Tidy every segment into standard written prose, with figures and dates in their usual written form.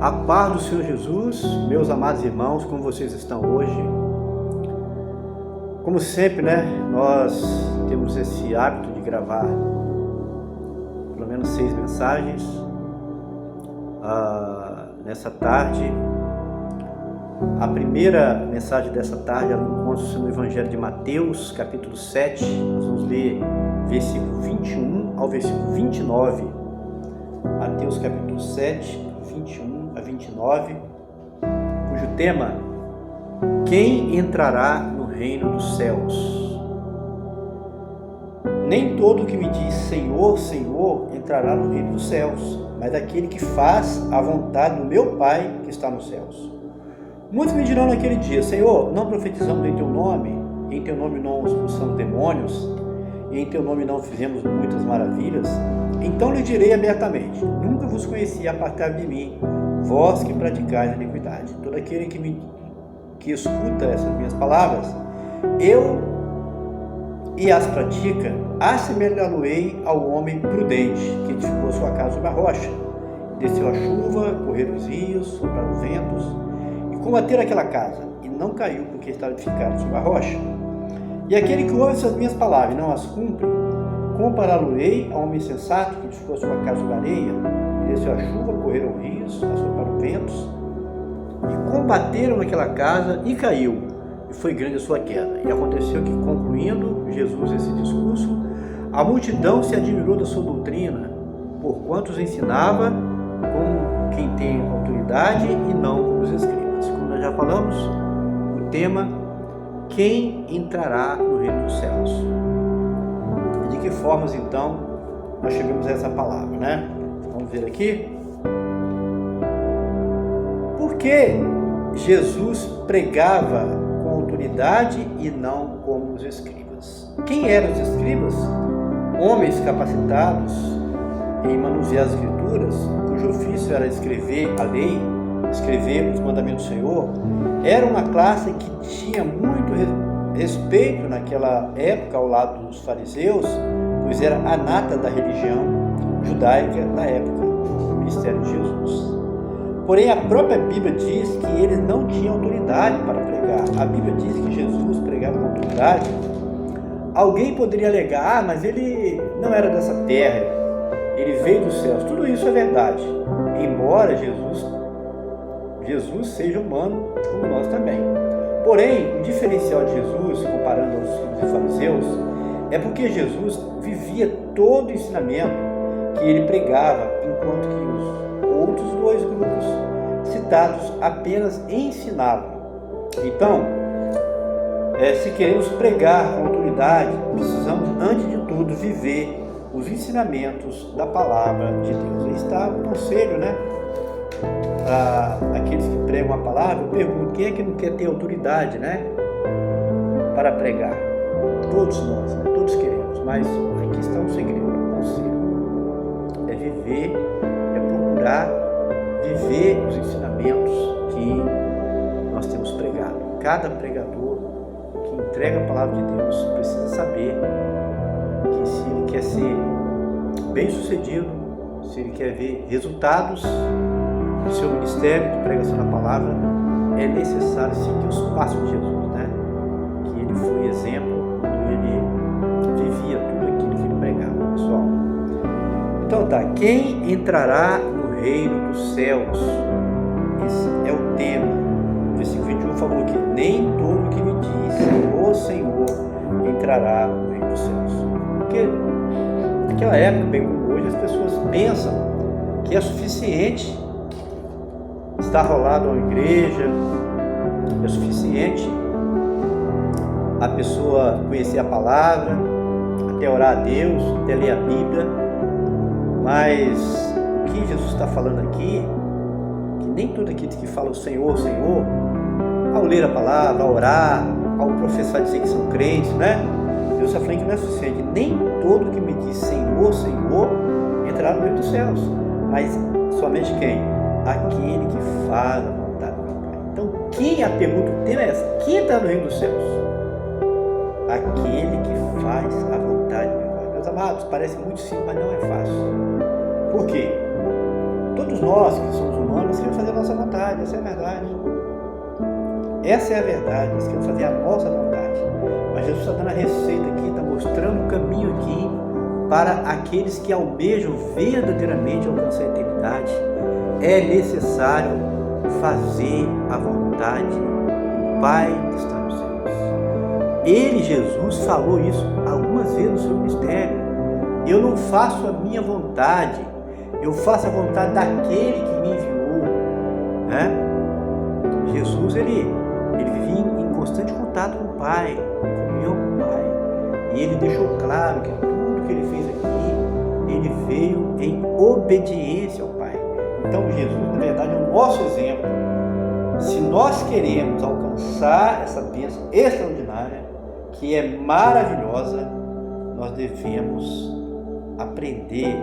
A paz do Senhor Jesus, meus amados irmãos, como vocês estão hoje? Como sempre, nós temos esse hábito de gravar pelo menos 6 mensagens nessa tarde. A primeira mensagem dessa tarde encontra-se no Evangelho de Mateus, capítulo 7. Nós vamos ler versículo 21 ao versículo 29. Mateus, capítulo 7, 21 a 29, cujo tema: quem entrará no reino dos céus? Nem todo que me diz Senhor, Senhor entrará no reino dos céus, mas aquele que faz a vontade do meu Pai que está nos céus. Muitos me dirão naquele dia: Senhor, não profetizamos em teu nome não expulsamos demônios, e em teu nome não fizemos muitas maravilhas? Então lhe direi abertamente: nunca vos conheci, apartai de mim, vós que praticais a iniquidade. Todo aquele que escuta essas minhas palavras, e as pratica, assemelhá-lo-ei ao homem prudente, que edificou sua casa sobre a rocha. Desceu a chuva, correram os rios, sopraram os ventos, e combateram aquela casa, e não caiu, porque estava edificada sobre a rocha. E aquele que ouve essas minhas palavras e não as cumpre, compará-lo-ei a um homem sensato, que edificou sua casa sobre a areia. E desceu a chuva, correram os rios, assopraram os ventos, e combateram naquela casa, e caiu, e foi grande a sua queda. E aconteceu que, concluindo Jesus esse discurso, a multidão se admirou da sua doutrina, porquanto os ensinava como quem tem autoridade e não como os escribas. Como nós já falamos, o tema: quem entrará no reino dos céus? De que formas, então, nós chegamos a essa palavra, Vamos ver aqui. Por que Jesus pregava com autoridade e não como os escribas? Quem eram os escribas? Homens capacitados em manusear as escrituras, cujo ofício era escrever a lei, escrever os mandamentos do Senhor. Era uma classe que tinha muito respeito naquela época ao lado dos fariseus, pois era a nata da religião judaica da época do ministério de Jesus. Porém, a própria Bíblia diz que eles não tinham autoridade para pregar. A Bíblia diz que Jesus pregava com autoridade. Alguém poderia alegar: mas ele não era dessa terra, ele veio dos céus. Tudo isso é verdade, embora Jesus seja humano como nós também. Porém, o diferencial de Jesus, comparando aos escribas e fariseus, é porque Jesus vivia todo o ensinamento que ele pregava, enquanto que os outros 2 grupos citados apenas ensinavam. Então, se queremos pregar com autoridade, precisamos, antes de tudo, viver os ensinamentos da palavra de Deus. Aí está o conselho, para aqueles que pregam a palavra. Eu pergunto: quem é que não quer ter autoridade, para pregar? Todos nós, todos queremos, mas aqui está um segredo, um conselho: é viver, é procurar viver os ensinamentos que nós temos pregado. Cada pregador que entrega a palavra de Deus precisa saber que, se ele quer ser bem sucedido, se ele quer ver resultados do seu ministério de pregação da palavra, é necessário seguir os passos de Jesus, que ele foi exemplo quando ele vivia tudo aquilo que ele pregava, pessoal. Então quem entrará no reino dos céus? Esse é o tema. O versículo 21 falou que nem todo que me diz Senhor, Senhor entrará no reino dos céus. Porque naquela época, bem como hoje, as pessoas pensam que é suficiente estar rolado a uma igreja, é suficiente a pessoa conhecer a palavra, até orar a Deus, até ler a Bíblia. Mas o que Jesus está falando aqui, que nem todo aquele que fala o Senhor, Senhor, ao ler a palavra, ao orar, ao professar dizer que são crentes, Deus está falando que não é suficiente. Nem todo que me diz Senhor, Senhor entrará no reino dos céus, mas somente quem? Aquele que faz a vontade do meu Pai. Então, a pergunta, o tema é essa: quem entra no reino dos céus? Aquele que faz a vontade do meu Pai. Meus amados, parece muito simples, mas não é fácil. Por quê? Todos nós que somos humanos queremos fazer a nossa vontade, essa é a verdade. Essa é a verdade, nós queremos fazer a nossa vontade. Mas Jesus está dando a receita aqui, está mostrando o caminho aqui para aqueles que almejam verdadeiramente alcançar a eternidade. É necessário fazer a vontade do Pai que está nos céus. Ele, Jesus, falou isso algumas vezes no seu ministério. Eu não faço a minha vontade, eu faço a vontade daquele que me enviou, né? Jesus, ele vivia em constante contato com o Pai, em comunhão com o Pai. E ele deixou claro que tudo que ele fez aqui, ele veio em obediência ao Pai. Então Jesus, na verdade, é o nosso exemplo. Se nós queremos alcançar essa bênção extraordinária, que é maravilhosa, nós devemos aprender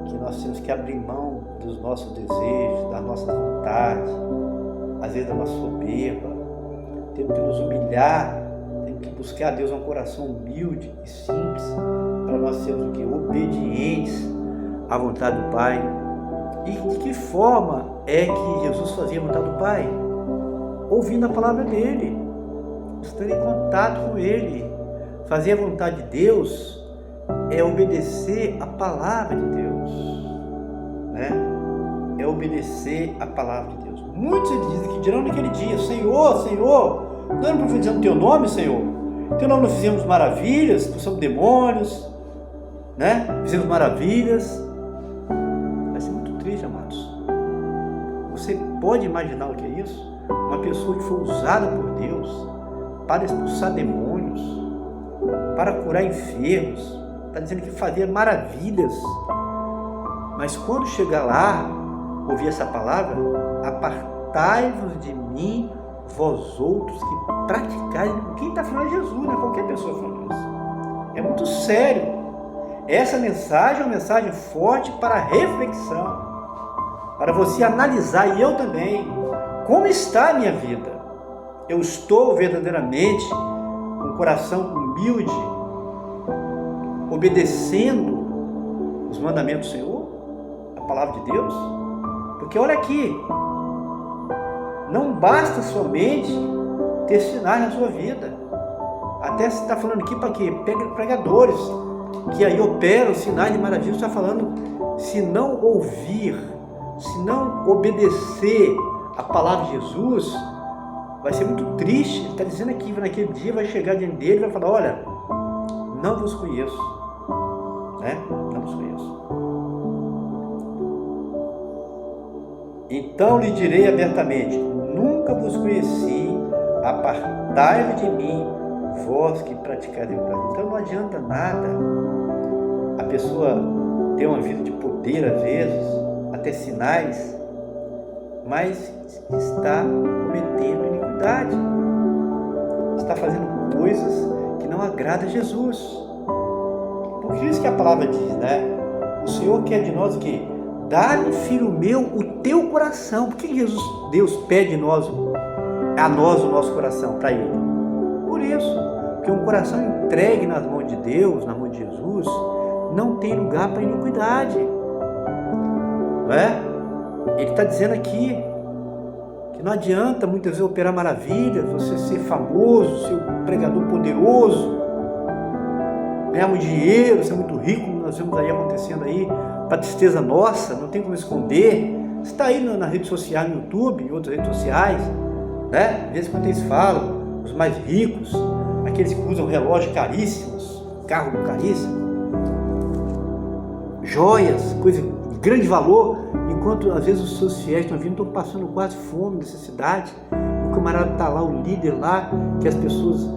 que nós temos que abrir mão dos nossos desejos, das nossas vontades, às vezes da nossa soberba. Temos que nos humilhar, temos que buscar a Deus um coração humilde e simples, para nós sermos o quê? Obedientes à vontade do Pai. E de que forma é que Jesus fazia a vontade do Pai? Ouvindo a palavra dele, estando em contato com ele. Fazer a vontade de Deus é obedecer a palavra de Deus, né? É obedecer a palavra de Deus. Muitos dizem que dirão naquele dia: Senhor, Senhor, nós não profetizamos o teu nome, Senhor? Teu nome não fizemos maravilhas, expulsamos demônios, né? Fizemos maravilhas. Vai ser muito triste, amados. Você pode imaginar o que é isso? Uma pessoa que foi usada por Deus para expulsar demônios, para curar enfermos, está dizendo que fazia maravilhas, mas quando chegar lá, ouvir essa palavra: apartai-vos de mim, vós outros que praticais. Quem está falando é Jesus, não é qualquer pessoa falando isso. É muito sério. Essa mensagem é uma mensagem forte para reflexão, para você analisar, e eu também, como está a minha vida? Eu estou verdadeiramente com o coração humilde, obedecendo os mandamentos do Senhor, a palavra de Deus? Porque olha aqui, não basta somente ter sinais na sua vida. Até se está falando aqui para quê? Pregadores que aí operam sinais de maravilhas. Está falando, se não ouvir, se não obedecer a palavra de Jesus, vai ser muito triste. Ele está dizendo aqui, naquele dia vai chegar diante dele e vai falar: olha, não vos conheço, né? Não vos conheço. Então lhe direi abertamente: nunca vos conheci, apartai-vos de mim, vós que praticais a iniquidade. Então não adianta nada a pessoa ter uma vida de poder, às vezes, até sinais, mas está cometendo iniquidade, está fazendo coisas que não agradam a Jesus. Por isso que a palavra diz, né? O Senhor quer de nós o quê? Dá-me, filho meu, o teu coração. Por que Deus pede a nós o nosso coração para Ele? Por isso, porque um coração entregue nas mãos de Deus, na mão de Jesus, não tem lugar para iniquidade, não é? Ele está dizendo aqui que não adianta muitas vezes operar maravilhas, você ser famoso, ser um pregador poderoso, ganhar muito dinheiro, ser muito rico, nós vemos aí acontecendo aí, para tristeza nossa, não tem como esconder. Você está aí na rede social, no YouTube, em outras redes sociais, né? Às vezes quando eles falam, os mais ricos, aqueles que usam relógios caríssimos, carro caríssimo, joias, coisa de grande valor, enquanto às vezes os seus fiéis estão passando quase fome, necessidade. O camarada está lá, o líder lá, que as pessoas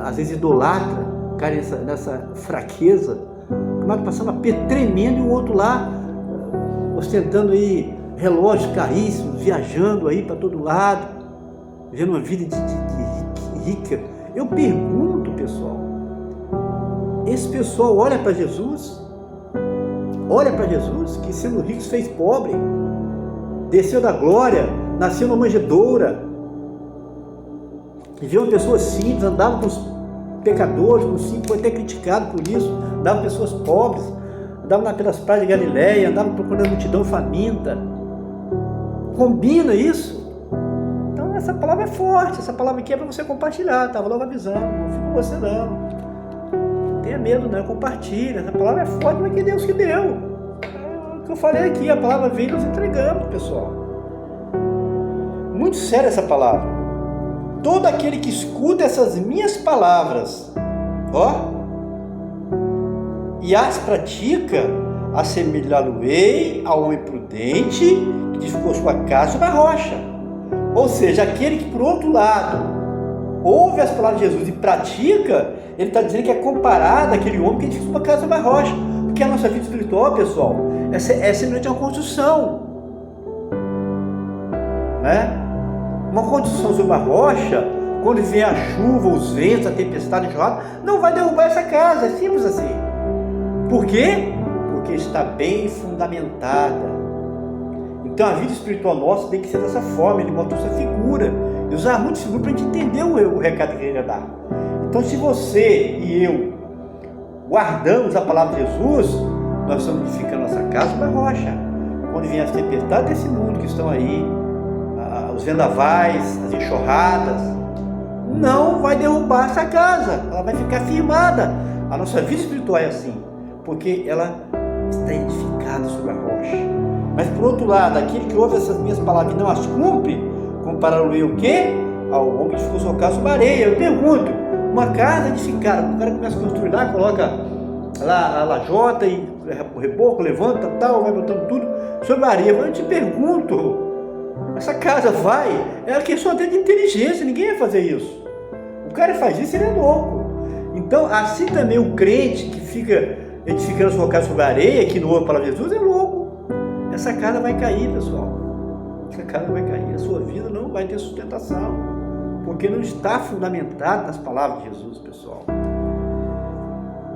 às vezes idolatram, caem nessa fraqueza. O camarada passando aperto tremendo, e o outro lá ostentando aí relógios caríssimos, viajando aí para todo lado, vivendo uma vida de rica. Eu pergunto, pessoal, esse pessoal olha para Jesus? Olha para Jesus, que sendo rico se fez pobre, desceu da glória, nasceu numa manjedoura, viveu uma pessoa simples, andava com os pecadores, com os simples, foi até criticado por isso, andava com pessoas pobres, andava pelas praias de Galileia, andava procurando a multidão faminta, Combina isso? Então essa palavra é forte, essa palavra aqui é para você compartilhar, estava logo avisando, não fica com você não. Não tenha medo não, compartilha, essa palavra é forte, mas que Deus que deu. É o que eu falei aqui, a palavra veio e nós entregamos, pessoal. Muito séria essa palavra. Todo aquele que escuta essas minhas palavras, e as pratica, assemelhá-lo-ei ao homem prudente que edificou sua casa sobre a rocha. Ou seja, aquele que, por outro lado, ouve as palavras de Jesus e pratica, ele está dizendo que é comparado àquele homem que edificou sua casa sobre a rocha. Porque a nossa vida espiritual, pessoal, é semelhante a uma construção. Né? Uma construção sobre a rocha, quando vem a chuva, os ventos, a tempestade, a enxurrada, não vai derrubar essa casa, é simples assim. Por quê? Porque está bem fundamentada. Então a vida espiritual nossa tem que ser dessa forma. Ele botou essa figura e usar muito figura para a gente entender o recado que ele ia dar. Então se você e eu guardamos a palavra de Jesus, nós estamos edificando nossa casa sobre a rocha. Quando vem as tempestades desse mundo que estão aí, os vendavais, as enxurradas, não vai derrubar essa casa, ela vai ficar firmada. A nossa vida espiritual é assim, porque ela está edificada sobre a rocha. Mas por outro lado, aquele que ouve essas minhas palavras e não as cumpre, compará-lo-ei o quê? Ao homem que edificou sua casa sobre a areia. Eu pergunto, uma casa edificada, o cara começa a construir lá, coloca lá a lajota e o reboco, levanta, tal, vai botando tudo sobre a areia. Eu te pergunto, essa casa vai? É uma questão até de inteligência, ninguém vai fazer isso. O cara faz isso, ele é louco. Então, assim também o crente que fica edificando a sua casa sobre a areia, que não ouve a palavra de Jesus, é louco. Essa casa vai cair, pessoal. Essa casa vai cair. A sua vida não vai ter sustentação, porque não está fundamentada nas palavras de Jesus, pessoal.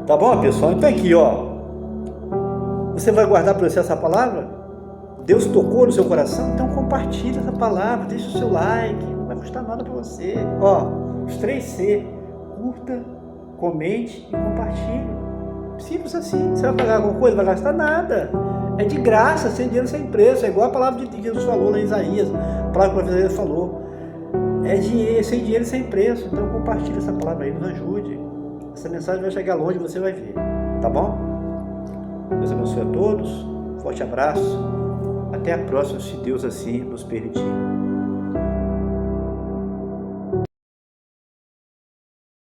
Tá bom, pessoal? Então aqui, você vai guardar para você essa palavra? Deus tocou no seu coração? Então compartilha essa palavra, deixa o seu like, não vai custar nada para você. Os 3C, curta, comente e compartilhe. Simples assim. Você vai pagar alguma coisa? Não vai gastar nada. É de graça, sem dinheiro, sem preço. É igual a palavra de Jesus falou lá em Isaías. A palavra que o profeta Isaías falou. É dinheiro, sem dinheiro e sem preço. Então compartilhe essa palavra aí, nos ajude. Essa mensagem vai chegar longe, você vai ver. Tá bom? Deus abençoe a todos. Forte abraço. Até a próxima, se Deus assim nos permitir.